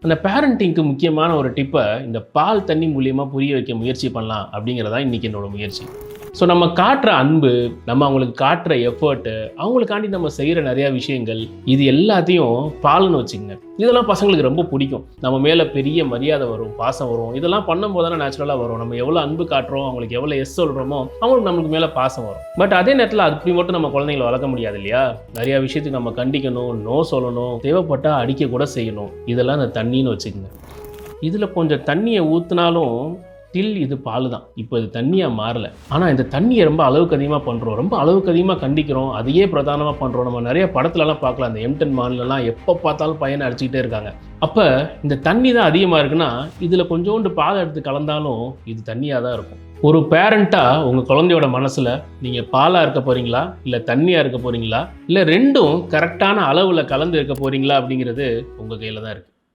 அந்த பேரண்டிங்க்கு முக்கியமான ஒரு டிப்பை இந்த பால் தண்ணி மூலியமாக புரிய வைக்க முயற்சி பண்ணலாம் அப்படிங்கிறதா இன்றைக்கி என்னோட முயற்சி. ஸோ நம்ம காட்டுற அன்பு, நம்ம அவங்களுக்கு காட்டுற எஃபர்ட்டு, அவங்களுக்காண்டி நம்ம செய்கிற நிறையா விஷயங்கள், இது எல்லாத்தையும் பால்னு வச்சுக்கோங்க. இதெல்லாம் பசங்களுக்கு ரொம்ப பிடிக்கும். நம்ம மேலே பெரிய மரியாதை வரும், பாசம் வரும். இதெல்லாம் பண்ணும்போது தானே நேச்சுரலாக வரும். நம்ம எவ்வளோ அன்பு காட்டுறோம், அவங்களுக்கு எவ்வளோ எஸ் சொல்கிறோமோ அவங்களுக்கு நம்மளுக்கு மேலே பாசம் வரும். பட் அதே நேரத்தில் அப்படி மட்டும் நம்ம குழந்தைங்களை வளர்க்க முடியாது இல்லையா? நிறையா விஷயத்துக்கு நம்ம கண்டிக்கணும், நோ சொல்லணும், தேவைப்பட்டால் அடிக்க கூட செய்யணும். இதெல்லாம் அந்த தண்ணின்னு வச்சுக்கோங்க. இதில் கொஞ்சம் தண்ணியை ஊற்றினாலும் இது பால் தான். இப்போ இது தண்ணியாக மாறலை. ஆனால் இந்த தண்ணியை ரொம்ப அளவுக்கு அதிகமாக பண்ணுறோம், ரொம்ப அளவுக்கு அதிகமாக கண்டிக்கிறோம், அதையே பிரதானமாக பண்ணுறோம். நம்ம நிறைய படத்துலலாம் பார்க்கலாம், அந்த M10 மான்லலாம் எப்போ பார்த்தாலும் பையனை அடிச்சுக்கிட்டே இருக்காங்க. அப்போ இந்த தண்ணி தான் அதிகமாக இருக்குன்னா இதில் கொஞ்சோண்டு பால் எடுத்து கலந்தாலும் இது தண்ணியாக தான் இருக்கும். ஒரு பேரண்ட்டாக உங்கள் குழந்தையோட மனசில் நீங்கள் பாலாக இருக்க போகிறீங்களா, இல்லை தண்ணியாக இருக்க போகிறீங்களா, இல்லை ரெண்டும் கரெக்டான அளவில் கலந்து இருக்க போகிறீங்களா அப்படிங்கிறது உங்கள் கையில் தான் இருக்குது.